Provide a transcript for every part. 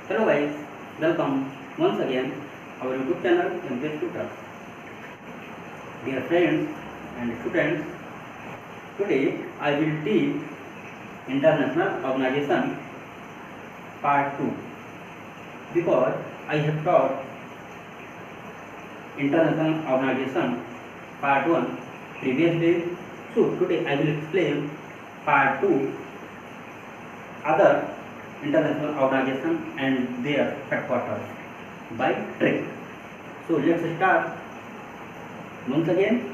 Hello guys, welcome once again our YouTube channel MPS Tutor. Dear friends and students, today I will teach International Organization Part 2 because I have taught International Organization Part 1 previously. So today I will explain Part 2 other international organization and their headquarters by trick. So let's start once again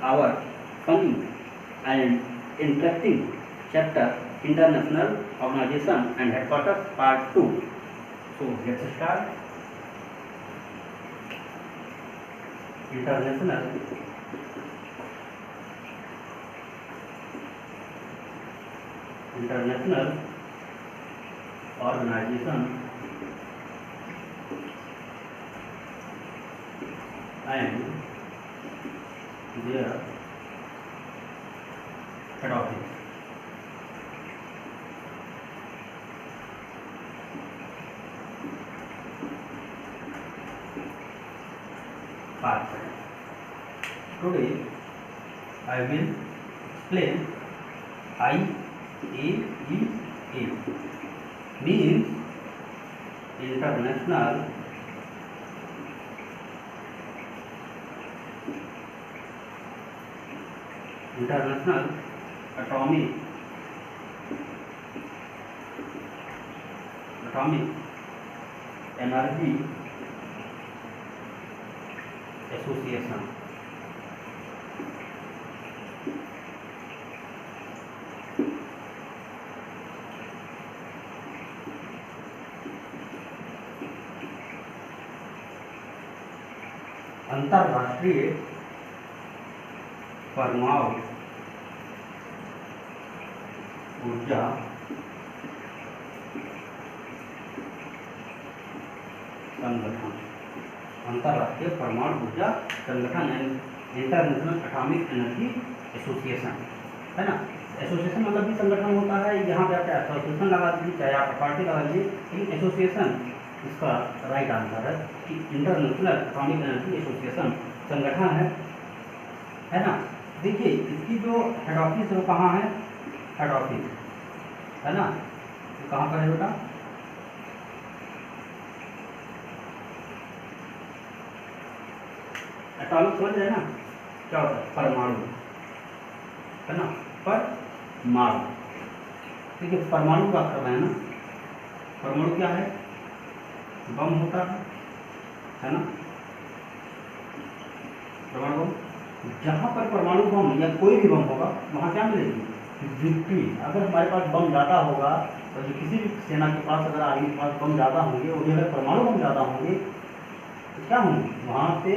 our funny and interesting chapter International Organization and Headquarters Part 2. So let's start. International Organization and their head office. Part. Today I will explain IAEA means International Atomic Energy Association. अंतर्राष्ट्रीय परमाणु ऊर्जा संगठन, अंतर्राष्ट्रीय परमाणु ऊर्जा संगठन international atomic energy association है ना। एसोसिएशन मतलब भी संगठन होता है, यहाँ पे आप एसोसिएशन लगा दीजिए चाहे आप पार्टी लगा दीजिए, लेकिन एसोसिएशन इसका राइट आंसर है कि इंटरनेशनल एटॉमिक एनर्जी एसोसिएशन संगठन है ना। देखिए इसकी जो हेड ऑफिस है वो कहाँ है, हेड ऑफिस है ना, तो कहाँ पर है बेटा, एटॉमिक समझ रहे हैं ना, क्या होता है परमाणु है ना, परमाणु। देखिए परमाणु का कर रहे हैं ना, परमाणु क्या है, बम होता है ना, परमाणु बम। जहाँ पर परमाणु बम या कोई भी बम होगा वहाँ क्या मिलेगी, विक्ट्री। अगर हमारे पास बम ज़्यादा होगा तो जो किसी भी सेना के पास अगर आर्मी के पास बम ज़्यादा होंगे, उन्हें अगर परमाणु बम ज़्यादा होंगे तो क्या होंगे, वहाँ पे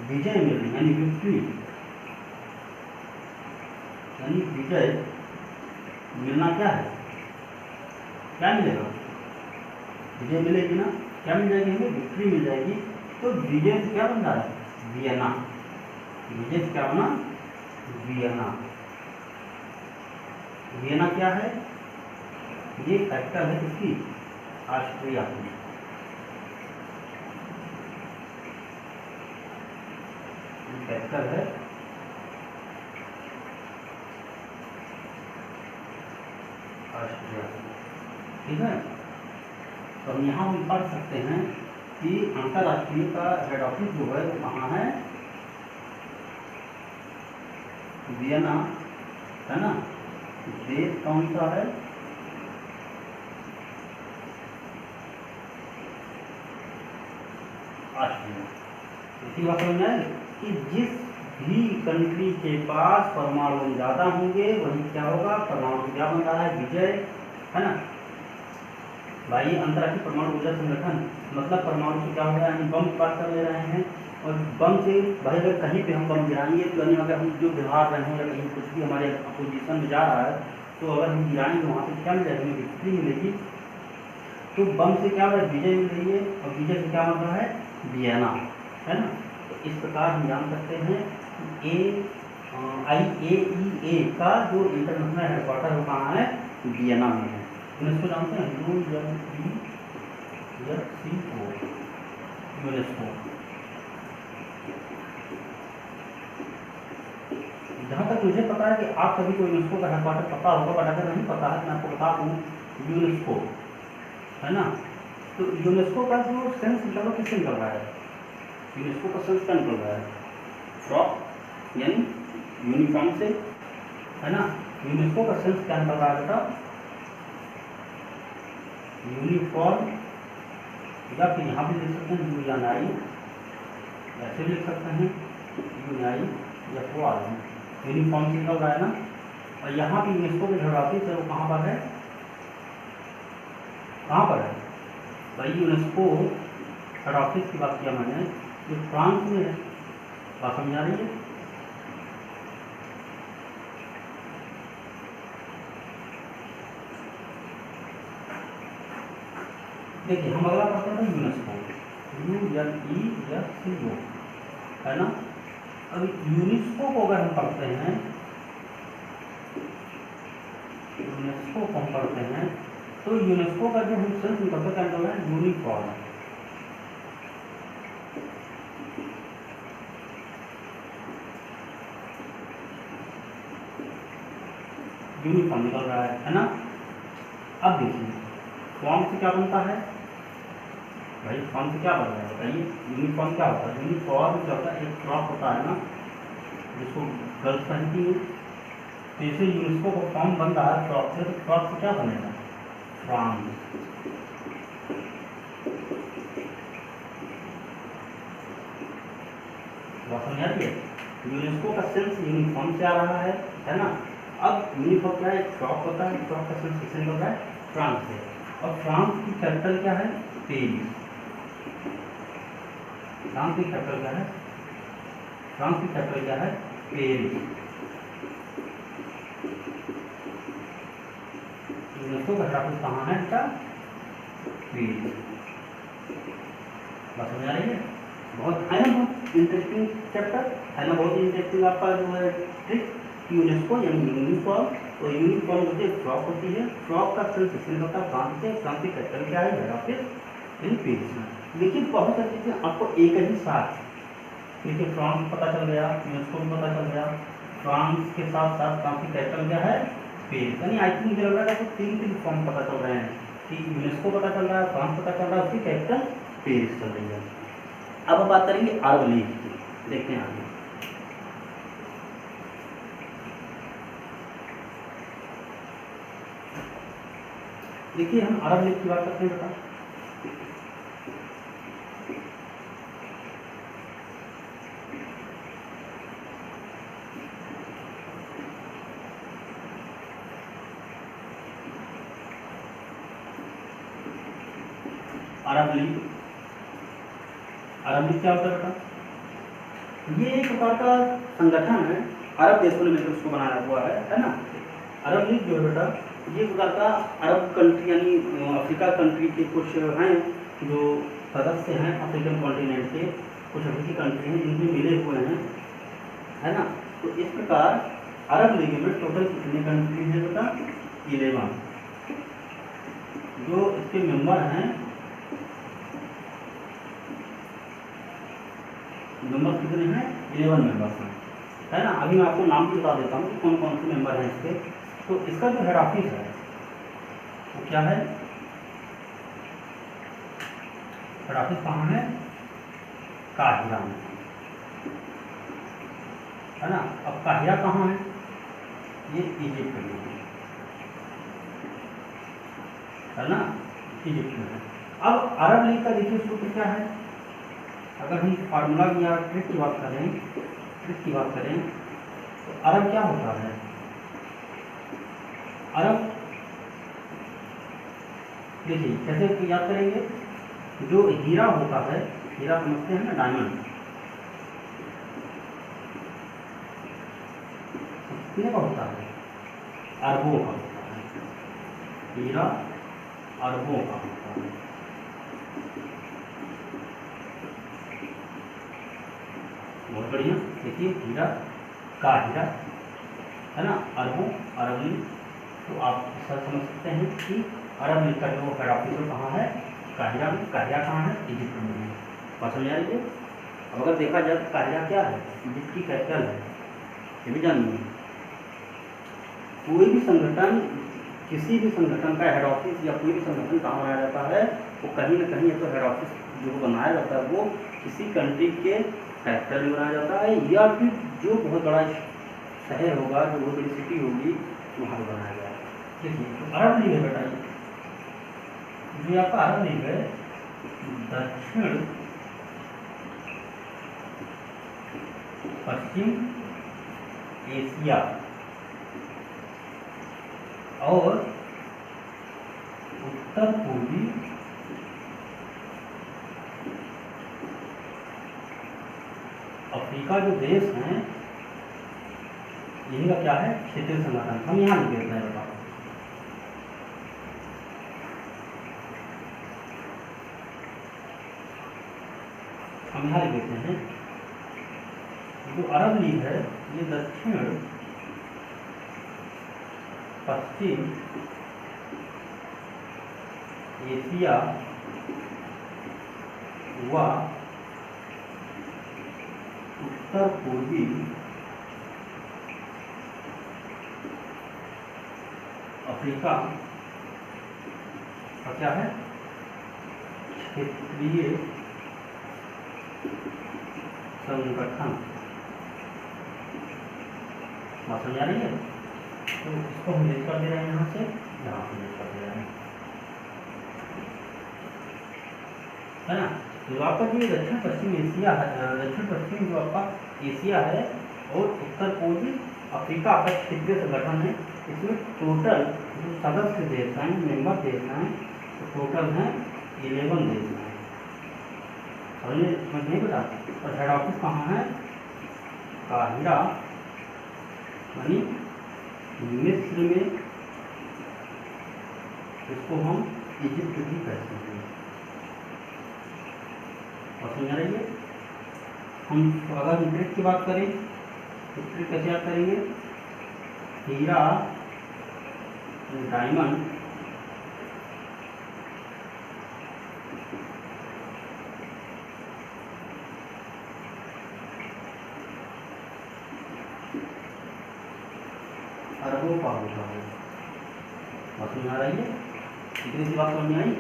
विजय मिलेगी, यानी विक्ट्री, यानी विजय मिलना क्या है, क्या मिलेगा, विजय मिलेगी ना, क्या मिल जाएगी हमें, विक्ट्री मिल जाएगी। तो विजय से क्या बन रहा है, वियना, विजय से क्या बना, वियना। वियना क्या है, ये कैपिटल है किसकी, ऑस्ट्रिया की, कैपिटल है ऑस्ट्रिया, ठीक है। तो हम यहाँ भी पढ़ सकते हैं कि अंतर्राष्ट्रीय का हेड ऑफिस जो है वो कहाँ है, वियना है ना। देश कौन सा है, ऑस्ट्रिया। इसी बात समझ में कि जिस भी कंट्री के पास परमाणु ज़्यादा होंगे वही क्या होगा, परमाणु क्या बन रहा है, विजय है ना भाई। अंतर्राष्ट्रीय परमाणु ऊर्जा संगठन मतलब परमाणु से क्या हो रहा है, हम बम की बात कर ले रहे हैं, और बम से भाई अगर कहीं पे हम बम गिराएंगे तो यानी अगर हम जो बिहार रहे हैं या कहीं कुछ भी हमारे अपोजिशन में जा रहा है तो अगर हम गिराएंगे वहाँ से क्या मिल जाएगी, हमें विक्ट्री मिलेगी। तो बम से क्या हो रहा है, विजय मिल रही है, और विजय से क्या बन रहा है, वियना है ना। तो इस प्रकार हम जान सकते हैं IAEA का जो इंटरनेशनल हेडक्वार्टर वो कहाँ है, वियना में है। इसको जानते हैं यूनेस्को। जहाँ तक मुझे पता है कि आप सभी को यूनेस्को का हेडक्वार्टर पता होगा, बट अगर नहीं पता है तो मैं आपको बता दूँ यूनेस्को है ना। तो यूनेस्को का जो सेंस निकल रहा किससे निकल रहा है? यूनेस्को का सेंस क्या निकल रहा है? फ्रॉक यानी यूनिफॉर्म से है ना। यूनेस्को का सेंस क्या निकल रहा है बेटा? यूनिफॉर्म, या फिर यहाँ भी लिख सकते हैं यूनाई, ऐसे लिख सकते हैं यूनाई या फॉर्म, यूनिफॉर्म से निकल रहा है ना। और यहाँ भी यूनेस्को की ज्योग्राफी से वो कहाँ पर है? कहाँ पर है भाई? यूनेस्को हेड ऑफिस की बात किया मैंने, जो फ्रांस में है। बात समझ आ रही है? देखिए हम अगला पढ़ते हैं यूनेस्को, UNESCO है ना। अब यूनेस्को को अगर हम पढ़ते हैं, यूनेस्को को हम पढ़ते हैं तो यूनेस्को का जो हम सेंस निकलता है यूनिफॉर्म। यूनिफॉर्म निकल रहा है ना। अब देखिए फॉर्म से क्या बनता है भाई? फॉर्म से क्या बन रहा है बताइए? यूनिफॉर्म क्या होता है? यूनिफॉर्म क्या होता है? एक फ्रॉक होता है ना जिसको गर्ल्स पहनती है। तो जैसे यूनेस्को को फॉर्म बन रहा है फ्रॉक से, तो फ्रॉक से क्या बनेगा? फ्रॉम। बात समझ आ रही है? यूनेस्को का सेंस यूनिफॉर्म से आ रहा है ना। अब यूनिफॉर्म क्या है? एक फ्रॉक होता है, फ्रॉक का सेंस किससे निकल रहा है? फ्रांस से। और फ्रांस की कैपिटल क्या है? पेरिस। फ्रांस की कैपिटल क्या है? फ्रांस की कैपिटल क्या है? पेरिस। यूनेस्को का हेड ऑफिस कहाँ है बेटा? पेरिस। बात समझ आ रही है? बहुत है ना, बहुत इंटरेस्टिंग चैप्टर है ना, बहुत इंटरेस्टिंग आपका जो है ट्रिक। यूनेस्को यानी यूनिफॉर्म, तो यूनिफॉर्म मुझे फ्रॉक होती है, फ्रॉक का सेंस किससे होता है? फ्रांस से। फ्रांस की कैपिटल क्या है? हेड ऑफिस यानी पेरिस में। देखिए बहुत सारी चीज़ें आपको एक ही साथ, देखिए फ्रांस पता चल गया, यूनेस्को भी पता चल गया, फ्रांस के साथ साथ फ्रांस की कैपिटल क्या है? पेरिस। यानी आई थिंक मुझे लग रहा है कि तीन फॉर्म पता चल रहे हैं कि यूनेस्को पता चल रहा है, फ्रांस पता चल रहा है, उसकी कैपिटल पेरिस चल रही है। अब हम बात करेंगे अरब लीग की, देखते हैं आगे। देखिए हम अरब लीग की बात करते हैं बेटा। अरब लीग, अरब लीग क्या होता है बेटा? ये एक प्रकार का संगठन है, अरब देशों ने मिलकर उसको बनाया हुआ है ना। अरब लीग जो है बेटा, ये प्रकार का अरब कंट्री यानी अफ्रीका कंट्री के कुछ हैं जो सदस्य हैं अफ्रीकन कॉन्टिनेंट के, कुछ अफ्रीकी कंट्री हैं जिनमें मिले हुए हैं है ना। तो इस प्रकार अरब लीग में टोटल कितने कंट्री हैं बेटा? 11 जो इसके मेंबर हैं। मेंबर कितने हैं? 11 मेंबर्स हैं है ना। अभी मैं आपको नाम भी बता देता हूँ कि कौन कौन से मेंबर हैं इसके। तो इसका जो हेड ऑफिस है वो क्या है? हेड ऑफिस कहाँ है? काहिरा में है ना। अब काहिरा कहाँ है? ये इजिप्ट में है ना, इजिप्ट में है। अब अरब लीग का देखिए सूत्र क्या है? अगर हम फार्मूला या ट्रिक की बात करें तो अरब क्या होता है? अरब देखिए कैसे याद करेंगे? जो हीरा होता है, हीरा समझते हैं ना, डायमंड, कितने का होता है? अरबों का होता है। हीरा अरबों का होता है। बहुत बढ़िया। देखिए हीरा का हीरा है ना, अरबों, अरब लीग। तो आप ऐसा समझ सकते हैं कि अरब लीग का जो हेड ऑफिस कहाँ है? काहिरा में। काहिरा कहाँ है? इजिप्ट में है। बात समझ आ रही है। अब अगर देखा जाए तो कायदा क्या है, जिसकी कैपिटल है, ये भी जानिए। कोई भी संगठन, किसी भी संगठन का हेड ऑफिस या कोई भी संगठन कहाँ बनाया जाता है, वो कहीं ना कहीं, या तो हेड ऑफिस जो बनाया जाता है वो किसी कंट्री के कैपिटल में बनाया जाता है, या फिर जो बहुत बड़ा शहर होगा, जो बहुत बड़ी सिटी होगी, वहाँ पर बनाया जाएगा। देखिए तो अरब लीग है बेटा, ये आपका अरब लीग है, दक्षिण पश्चिम एशिया और उत्तर पूर्वी अफ्रीका जो देश हैं, यही का क्या है, क्षेत्रीय संगठन। हम यहाँ लिख देते हैं बताओ, हम यहाँ लिख देते हैं जो अरब लीग है, ये दक्षिण पश्चिम एशिया व उत्तर पूर्वी अफ्रीका का क्या है, क्षेत्रीय संगठन। बात समझ आ रही है। तो इसको हम लिख कर दे रहे हैं, यहाँ से यहाँ पे लिख कर दे रहे हैं, है ना। जो आपका जो दक्षिण पश्चिम एशिया है, दक्षिण पश्चिम जो आपका एशिया है और उत्तर पूर्वी अफ्रीका आपका क्षेत्रीय संगठन है, इसमें टोटल जो सदस्य देश हैं, मेंबर देश हैं, तो टोटल हैं 11 देश हैं। और ये समझ नहीं पता। और हेड ऑफिस कहाँ है, काहिरा यानी मिस्र में, इसको हम इजिप्ट भी कहते हैं। और समझ आ रही है। हम अगर इंटरेस्ट की बात करें, इंटरेस्ट कैसे याद करेंगे, हीरा डायमंड अरबों का होता है। बात समझ आ रही है, इतनी सी बात समझ में आई।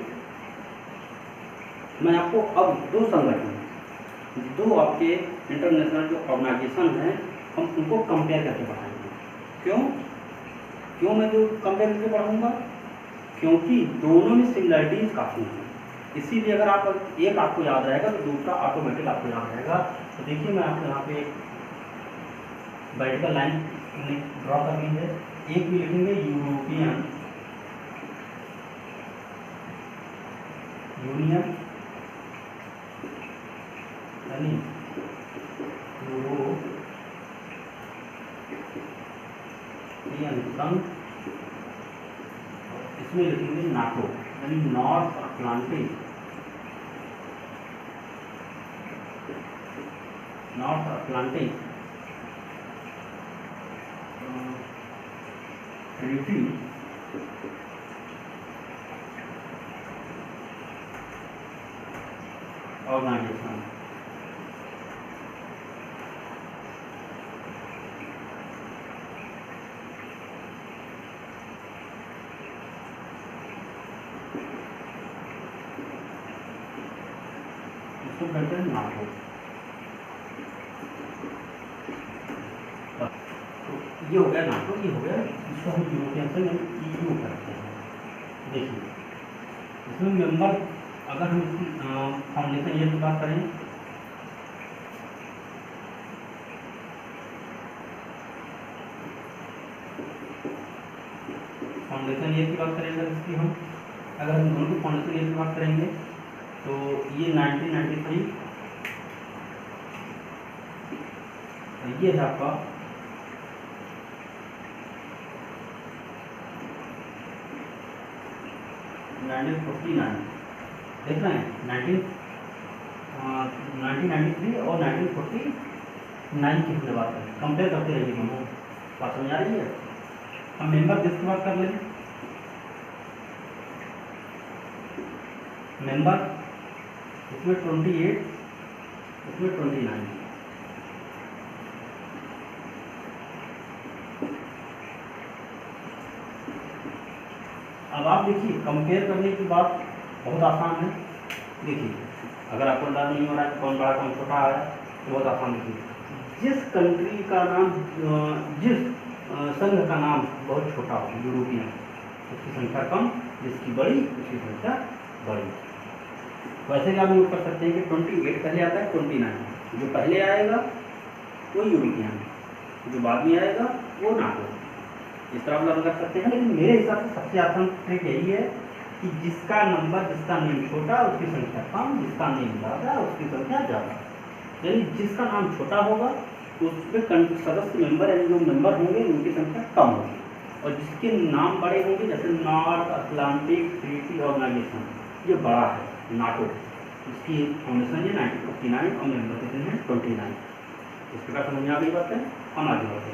मैं आपको अब दो संगठन, दो आपके इंटरनेशनल जो ऑर्गेनाइजेशन हैं, हम उनको कंपेयर करके पढ़ाएंगे। क्यों मैं जो कंपेयर करके पढ़ाऊंगा, क्योंकि दोनों में सिमिलरिटीज काफ़ी हैं। इसीलिए अगर आप एक आपको याद रहेगा तो दूसरा ऑटोमेटिक आपको याद रहेगा। तो देखिए मैं आपको यहाँ पे वर्टिकल लाइन ड्रॉ कर ली है। एक भी लिखेंगे यूरोपियन यूनियन, यानी यूरोपियन संघ, इसमें लिखेंगे नाटो यानी नॉर्थ अटलांटिक ट्रीटी ऑर्गेनाइजेशन। इसको कहते हैं नाटो। तो ये हो गया नाटो, ये हो गया, इसको हम यूरोपियन संघ EU करते हैं। देखिए इसमें मेंबर, अगर हम इसकी फाउंडेशन ईयर की बात करें, फाउंडेशन ईयर की बात करेंगे इसकी हम, अगर हम दोनों की फाउंडेशन ईयर की बात करेंगे तो ये 1993, ये है आपका 1949, देख रहे हैं 1993 और 1949 की हमने बात करें, कंपेयर करते रहिए दोनों। बात समझ आ रही है। हम मेंबर देश की बात कर लें, मेंबर इसमें 28 इसमें 29। अब आप देखिए कंपेयर करने की बात बहुत आसान है। देखिए अगर आपको अंदाज नहीं हो रहा है कि कौन बड़ा कौन छोटा है तो बहुत आसान देखिए, जिस कंट्री का नाम जिस संघ का नाम बहुत छोटा हो, यूरोपियन, उसकी संख्या कम, जिसकी बड़ी उसकी संख्या बड़ी। वैसे भी आप नोट कर सकते हैं कि 28 पहले आता है 29, जो पहले आएगा वो यूरोपियन, जो बाद में आएगा वो नाटो। इस तरह आप कर सकते हैं। लेकिन मेरे हिसाब से सबसे आसान ट्रिक यही है कि जिसका नंबर, जिसका नेम छोटा उसकी संख्या कम, जिसका नेम ज़्यादा उसकी संख्या ज़्यादा। यानी जिसका नाम छोटा होगा उसमें सदस्य मेंबर यानी जो मेंबर होंगे उनकी संख्या कम होगी, और जिसके नाम बड़े होंगे जैसे नॉर्थ अटलांटिक ट्रीटी ऑर्गेनाइजेशन, ये बड़ा है नाटो, इसकी फाउंडेशन है 1959 और मेंबर कितने हैं 29। इस प्रकार समझ में आ गई बात है। हम आगे बढ़ते हैं।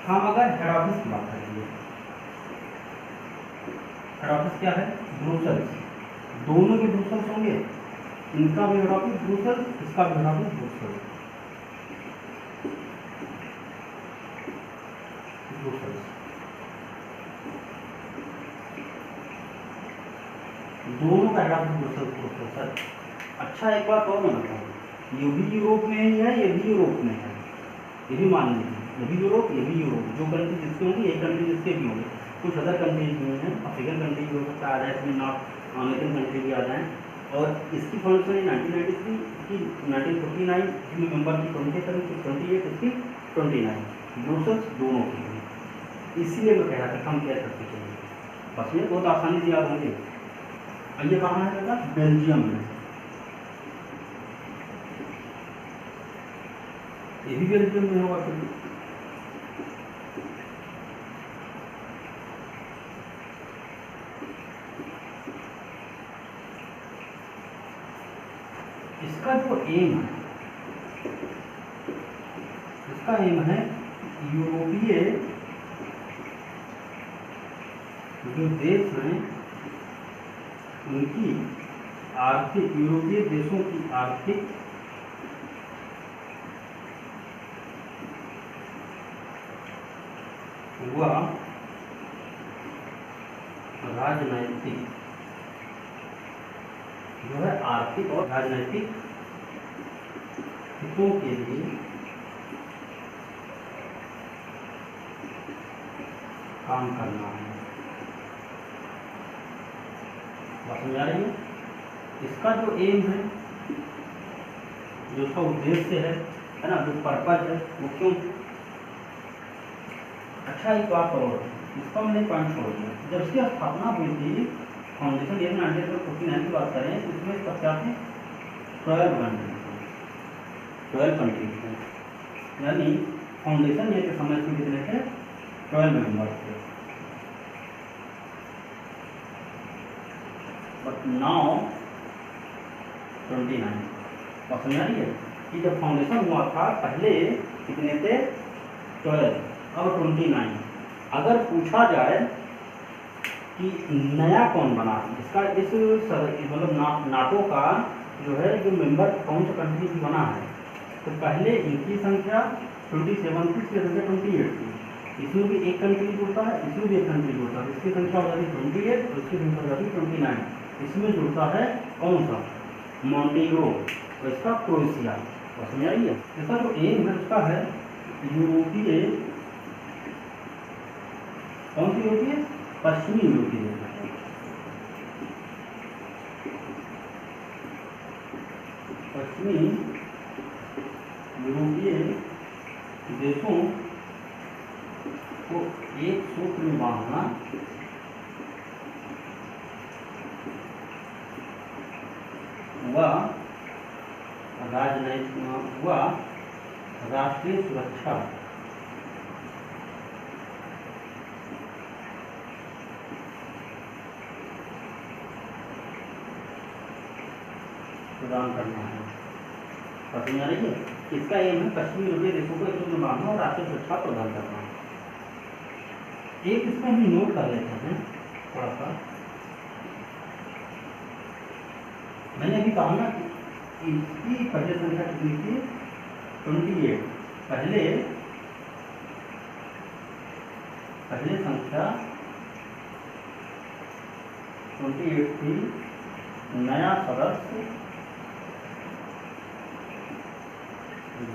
हम अगर हेड ऑफिस की बात करेंगे, हेड ऑफिस क्या है, ब्रुसेल्स। दोनों के ब्रुसेल्स होंगे, इनका भी हेड ऑफिस ब्रुसेल्स, इसका भी हेड ऑफिस ब्रुसेल्स। दोनों का हेड ऑफिस ब्रुसेल्स है। अच्छा एक बात और मैं बताऊँ, ये भी यूरोप में ही है, ये भी यूरोप में है, ये भी मान लीजिए, ये भी यूरोप, ये भी यूरोप। जो कंट्री जिसके होंगे एक कंट्री जिसके भी होंगे। कुछ अदर कंट्रीज भी हैं, अफ्रीकन कंट्री भी हो सकता है आ जाए, इसमें नॉर्थ अमेरिकन कंट्री भी आ जाएँ। और इसकी फाउंडेशन 1993 की 1949 इसमें मेंबर की 27 की 28 इसकी 29, ब्रुसेल्स दोनों की। इसीलिए मैं कह रहा था हम कह सकते हैं, बस ये बहुत आसानी से याद होंगे। ये कहाँ है बेटा, बेल्जियम में, ये भी बेल्जियम में होगा। फिर इसका जो एम है, इसका एम है यूरोपीय जो देश हैं उनकी आर्थिक, यूरोपीय देशों की आर्थिक व राजनैतिक, जो है आर्थिक और राजनैतिक हितों के लिए काम करना है। बात समझ आ रही है। इसका जो एम है, जो उसका उद्देश्य है ना, जो पर्पज है वो क्यों। अच्छा एक बात और, इसका मैंने पॉइंट छोड़ दिया। जब इसकी स्थापना हुई थी फाउंडेशन ईयर 1949 की बात करें तो इसमें सब क्या थे, 12 कंट्रीज थे। यानी फाउंडेशन ईयर के समय में कितने थे, 12 मेंबर्स थे। But now 29। बात समझ आ रही है कि जब फाउंडेशन हुआ था पहले कितने थे, 12 और 29। अगर पूछा जाए कि नया कौन बना, इसका इस मतलब नाटो का जो है जो मेंबर कौन सा कंट्री की बना है, तो पहले इनकी संख्या 27 थी, इसकी संख्या 28 थी। इसमें भी एक कंट्री जुड़ता है, इसमें भी एक कंट्री जुड़ता है, इसकी संख्या हो जाती 28 और इसकी संख्या हो जाती 29। इसमें जुड़ता है कौन सा, मॉन्टीग्रो, तो इसका क्रोएशिया। समझ आई है। इसका जो एम है उसका है यूरोपीय, कौन सी यूरोपीय, पश्चिमी यूरोपीय, पश्चिमी यूरोपीय देशों को एक सूत्र में बांधना व राजनैतिक व राष्ट्रीय सुरक्षा प्रदान करना है। समझ आ रही है। इसका एम है पश्चिमी यूरोपीय देशों को एक सूत्र में बांधना और राष्ट्रीय सुरक्षा प्रदान करना। एक इसमें हम नोट कर लेते हैं थोड़ा सा। मैंने अभी कहा ना इसकी पहले संख्या कितनी थी? 28। पहले संख्या 28 थी। नया सदस्य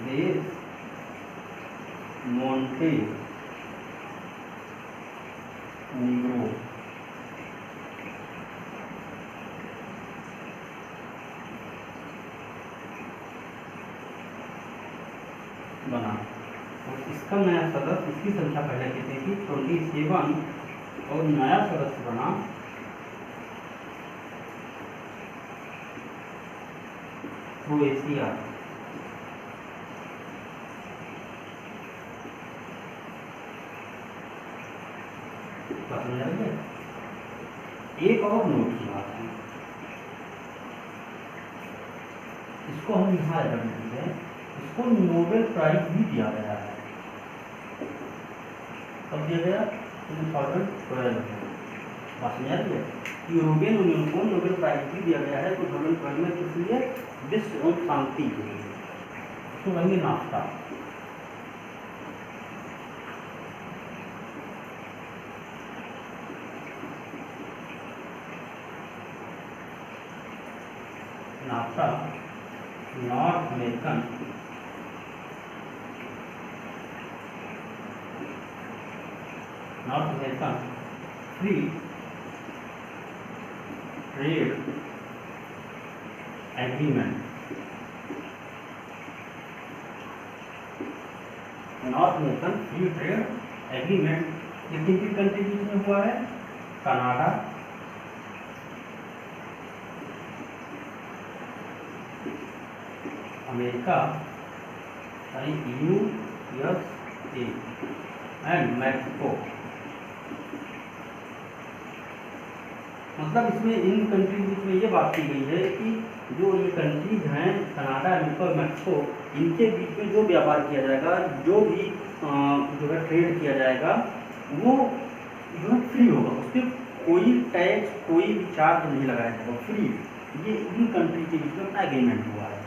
देश मोंटे नीग्रो। बना। और इसका नया सदस्य, इसकी संख्या पहले कितनी थी? 27 और नया सदस्य बना क्रोएशिया। एक और नोट की बात है, इसको हम यहाँ रख देते हैं। इसको नोबेल प्राइज भी दिया गया है। कब दिया गया? 2012 में। बात समझ आ रही है? यूरोपियन यूनियन को नोबेल प्राइज भी दिया गया है 2012 में, किस लिए? विश्व एवं शांति के लिए। तो वही NAFTA. NAFTA North American free trade agreement. North American free trade agreement ये किन किन कंट्री के बीच में हुआ है? Canada, America USA and Mexico. मतलब इसमें इन कंट्री के बीच में ये बात की गई है कि जो ये कंट्रीज हैं कनाडा, अमेरिका और मैक्सिको, इनके बीच में जो व्यापार किया जाएगा, जो भी जो है ट्रेड किया जाएगा, वो जो है फ्री होगा। उस पर कोई टैक्स, कोई भी चार्ज नहीं लगाया जाएगा, फ्री। ये इन कंट्री के बीच में अपना एग्रीमेंट हुआ है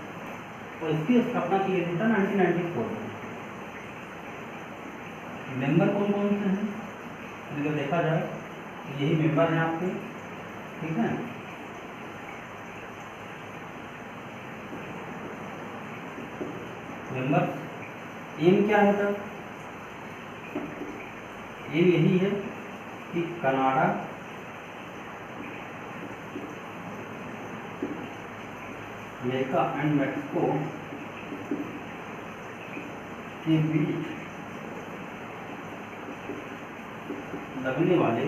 और इसकी स्थापना की गई थी 1994 में। मेंबर कौन कौन से हैं? अगर देखा जाए तो यही मेंबर हैं आपके, ठीक है। मेंबर एम क्या है तब? एम यही है कि कनाडा, अमेरिका एंड मैक्सिको के बीच लगने वाले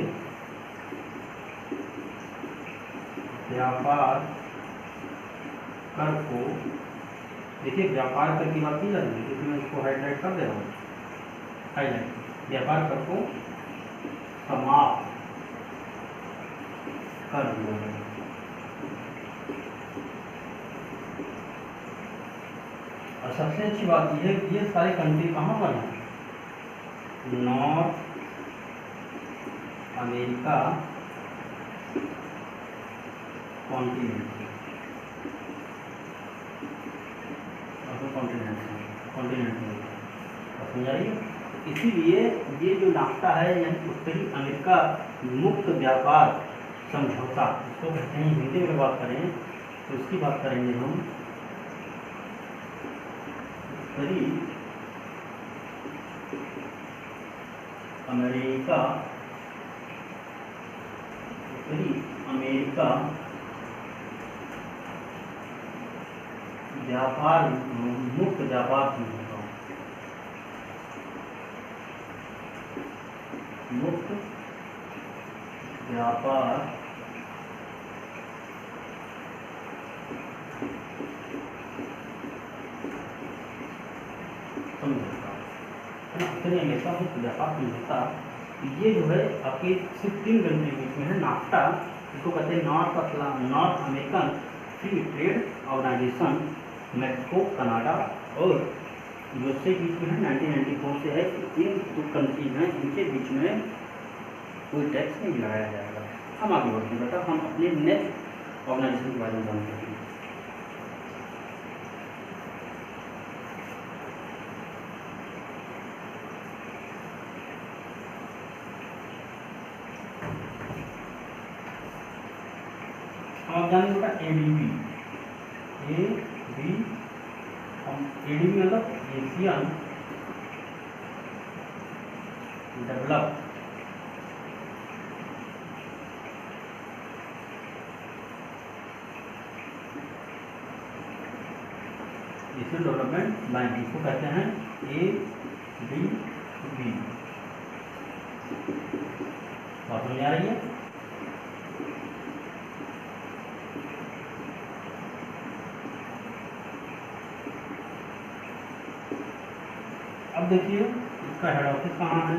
व्यापार कर को, देखिए व्यापार कर की बात की जा रही है, इसमें इसको हाईलाइट कर दे रहा हूँ, हाईलाइट। व्यापार कर को समाप्त कर दिया गया। और सबसे अच्छी बात यह है कि ये सारे कंट्री कहाँ पर हैं? नॉर्थ अमेरिका कॉन्टिनेंट, कॉन्टिनेंट में समझाइए। इसीलिए ये जो नाफ्ता है यानी उत्तरी अमेरिका मुक्त व्यापार समझौता, इसको कहते हैं। हिंदी में बात करें तो इसकी बात करेंगे हम उत्तरी अमेरिका व्यापार मुक्त व्यापार समझौता, मुक्त व्यापार समझौता है ना। उत्तरी अमेरिका मुक्त व्यापार समझौता, ये जो है आपके सिर्फ 3 कंट्री के बीच में है। नाफ्ता इसको कहते हैं North American free trade organization, Mexico, Canada और यूएसए के बीच में है। 1994 से है कि इन 2 कंट्रीज हैं, इनके बीच में कोई टैक्स नहीं लगाया जाएगा। हम आगे बढ़ते हैं बेटा, हम अपने नेक्स्ट ऑर्गेनाइजेशन के बारे में जानते हैं। आप जानेंगे बेटा एडीबी, एडीबी मतलब Asian develop Asian development bank, इसको कहते हैं ADB। बात समझ आ रही है? अब देखिए इसका हेड ऑफिस कहाँ है,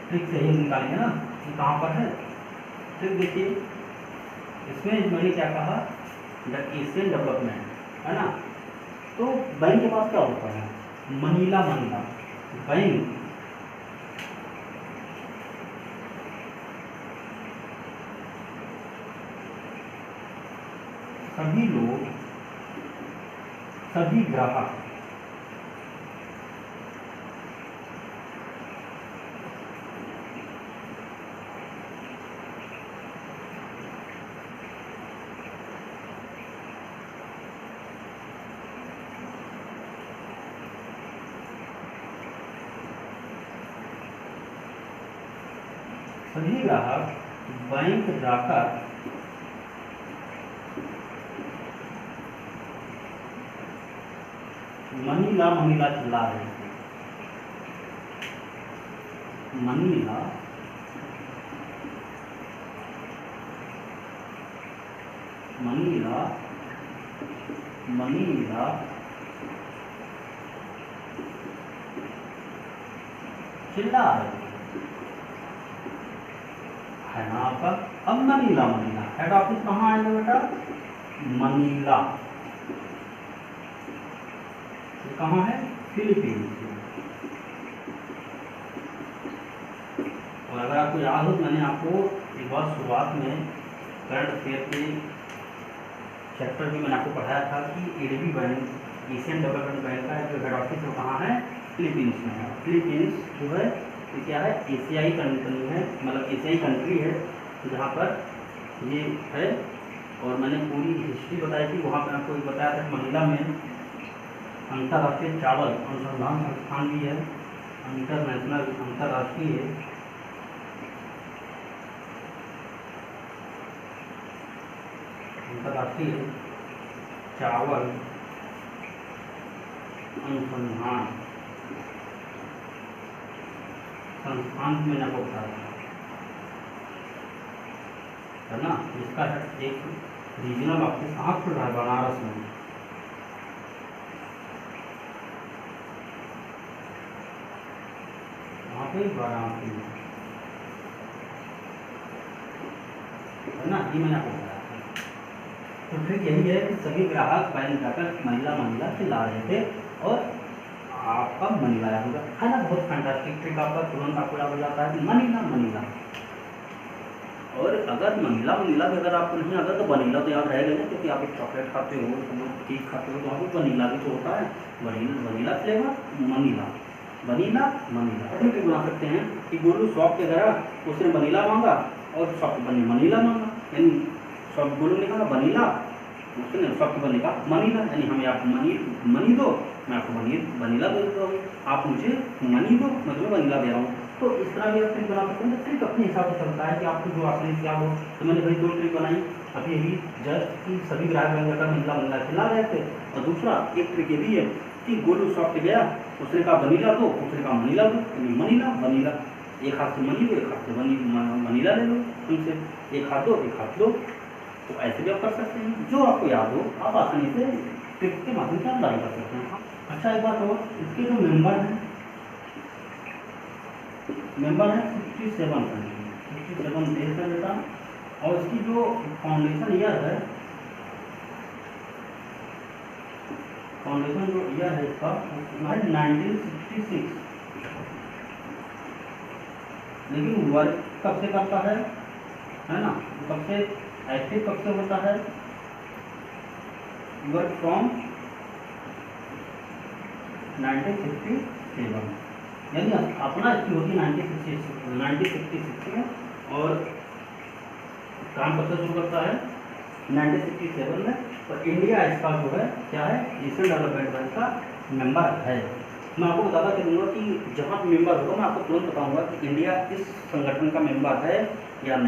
ट्रिक से ही निकालेंगे ना कि कहाँ पर है। ट्रिक देखिए, इसमें मैंने क्या कहा, द एशियन डेवलपमेंट है ना, तो बैंक के पास क्या होता है, मनीला बैंक सभी लोग, सभी ग्राहक बैंक जाकर मनीला चिल्ला रहे थे, मनीला चिल्ला रहे है ना आपका। अब मनीला हेड ऑफिस कहाँ आएगा बेटा, मनीला, कहाँ है, फिलीपींस। और अगर आपको याद हो, मैंने आपको एक बार शुरुआत में करंट अफेयर के चैप्टर में मैंने आपको पढ़ाया था कि ADB bank, Asian development bank का जो हेड ऑफिस है कहाँ है, फिलीपींस में है। फिलीपींस जो है ये क्या है, एशियाई कंट्री है, मतलब एशियाई कंट्री है जहाँ पर ये है। और मैंने पूरी हिस्ट्री बताई थी, वहाँ पर आपको बताया था मनीला में अंतर्राष्ट्रीय चावल अनुसंधान संस्थान भी है, अंतर्राष्ट्रीय चावल अनुसंधान संस्थान में आपको बताया है ना। इसका एक रीजनल ऑफिस कहाँ खुल रहा है, बनारस में। वहाँ पे वाराणसी में है ना, ये मैंने आपको बताया था। तो फिर यही है कि सभी ग्राहक बैंक जाकर मनीला चिल्ला रहे थे और आपका मनीला याद होगा, है ना। बहुत फैंटास्टिक ट्रिक, आपका तुरंत आपको याद हो जाता है कि मनीला। और अगर मनीला भी अगर आपको नहीं आता तो वनीला तो याद रहेगा ना, क्योंकि आप एक चॉकलेट खाते हो, केक खाते हो, तो आपको वनीला भी तो होता है, वनीला फ्लेवर, वनीला ऐसे भी बना सकते हैं कि गोलू शॉप पे गया, उसने वनीला मांगा और शॉप पर मनीला मांगा, यानी शॉप गोलू ने कहा वनीला, उसने शॉप पर ने कहा मनीला, यानी हमें आप मनी दो, मैं आपको वनीला दे देता हूँ, आप मुझे मनी दो, मैं तुम्हें वनीला दे रहा हूँ। तो इस तरह भी आप ट्रिक बना सकते हैं। तो ट्रिक अपने हिसाब से चलता है कि आपको जो आसानी से क्या हो। तो मैंने भाई 2 ट्रिक बनाई अभी जस्ट कि सभी ग्राहक बैंक जाकर मनीला खिला रहे थे। और दूसरा एक ट्रिक ये भी है कि गोलू शॉप पे गया, उसने कहा वनीला दो, उसने कहा मनीला दो, यानी वनीला, एक हाथ से मनी दो, एक हाथ से वनीला ले लो उनसे, एक हाथ दो एक हाथ दो। तो ऐसे भी आप कर सकते हैं, जो आपको याद हो आप आसानी से ट्रिक के माध्यम से अप्लाई कर सकते हैं। अच्छा एक बात और, इसके जो मेंबर हैं 67 देश है बेटा। और इसकी जो फाउंडेशन ईयर है इसका 1966। लेकिन वर्क कब से करता है ना, कब से एक्टिव कब से होता है, वर्क फ्रॉम 1967। यानी अपना इसकी होती 1966 में, और काम कब से शुरू करता है 1967 में, और इंडिया इसका जो है क्या है, एशियन डेवलपमेंट बैंक का मेंबर है। मैं आपको बताता चलूँगा कि जहाँ मेंबर होगा मैं आपको तुरंत बताऊँगा कि इंडिया इस संगठन का मेंबर है या नहीं।